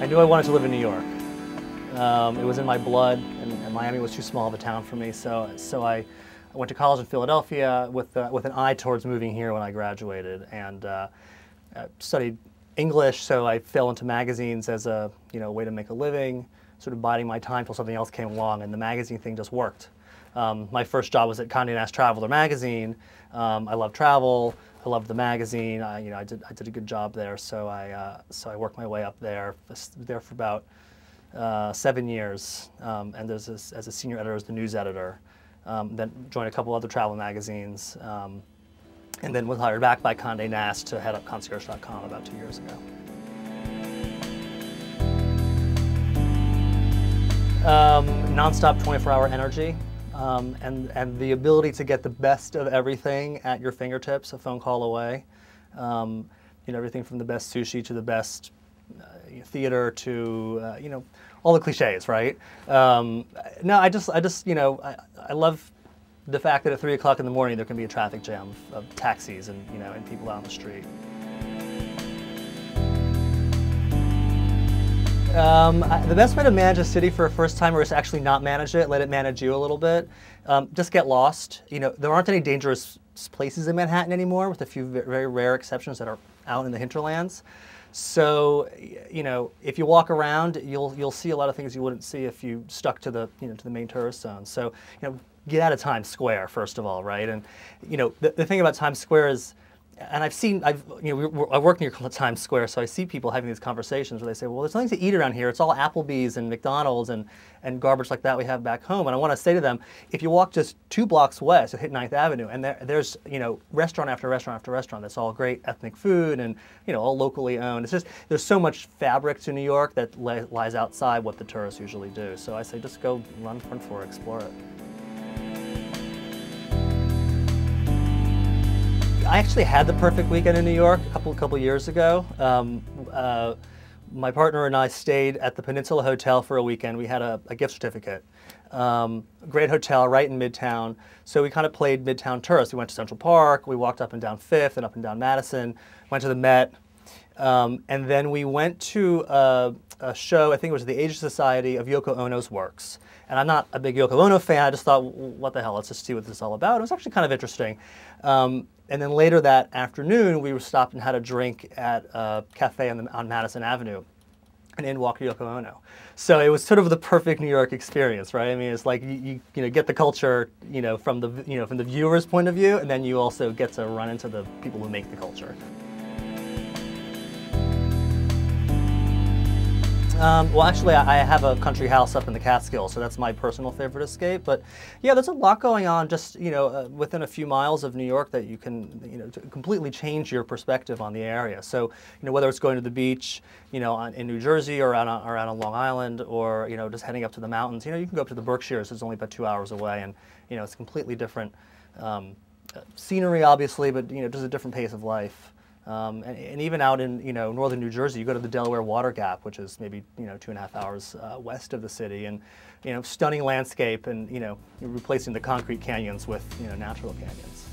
I knew I wanted to live in New York. It was in my blood, and Miami was too small of a town for me. So I went to college in Philadelphia with an eye towards moving here when I graduated, and studied English. So I fell into magazines as a way to make a living, sort of biding my time till something else came along, and the magazine thing just worked. My first job was at Condé Nast Traveler magazine. I love travel. I loved the magazine. I did a good job there, so I worked my way up there. I was there for about 7 years, and as a senior editor, as the news editor. Then joined a couple other travel magazines, and then was hired back by Condé Nast to head up Conciergecom about 2 years ago. Non-stop 24-hour energy. And the ability to get the best of everything at your fingertips, a phone call away. Everything from the best sushi to the best theater to all the cliches, right? No, I love the fact that at 3 o'clock in the morning there can be a traffic jam of taxis and and people out on the street. The best way to manage a city for a first timer is to actually not manage it, let it manage you a little bit. Just get lost. There aren't any dangerous places in Manhattan anymore, with a few very rare exceptions that are out in the hinterlands. So, if you walk around, you'll see a lot of things you wouldn't see if you stuck to the to the main tourist zone. So, get out of Times Square first of all, right? And the thing about Times Square is, and I work near Times Square, so I see people having these conversations where they say, well, there's nothing to eat around here. It's all Applebee's and McDonald's and garbage like that we have back home. And I want to say to them, if you walk just 2 blocks west, you hit 9th Avenue, and there's restaurant after restaurant after restaurant that's all great ethnic food and all locally owned. It's just, there's so much fabric to New York that lies outside what the tourists usually do. So I say, just go run for it, explore it. I actually had the perfect weekend in New York a couple years ago. My partner and I stayed at the Peninsula Hotel for a weekend. We had a gift certificate. Great hotel right in Midtown. So we kind of played Midtown tourists. We went to Central Park, we walked up and down 5th and up and down Madison, went to the Met, and then we went to a show, I think it was the Asia Society, of Yoko Ono's works. And I'm not a big Yoko Ono fan. I just thought, what the hell, let's just see what this is all about. It was actually kind of interesting. And then later that afternoon, we were stopped and had a drink at a cafe on Madison Avenue, and in walked Yoko Ono. So it was sort of the perfect New York experience, right? I mean, it's like you get the culture, from the viewer's point of view, and then you also get to run into the people who make the culture. Well, actually, I have a country house up in the Catskills, so that's my personal favorite escape. But yeah, there's a lot going on just within a few miles of New York that you can to completely change your perspective on the area. So whether it's going to the beach, in New Jersey or around on Long Island, or just heading up to the mountains, you can go up to the Berkshires. It's only about 2 hours away, and it's completely different scenery, obviously, but just a different pace of life. And even out in northern New Jersey, you go to the Delaware Water Gap, which is maybe 2.5 hours west of the city, and stunning landscape, and you're replacing the concrete canyons with natural canyons.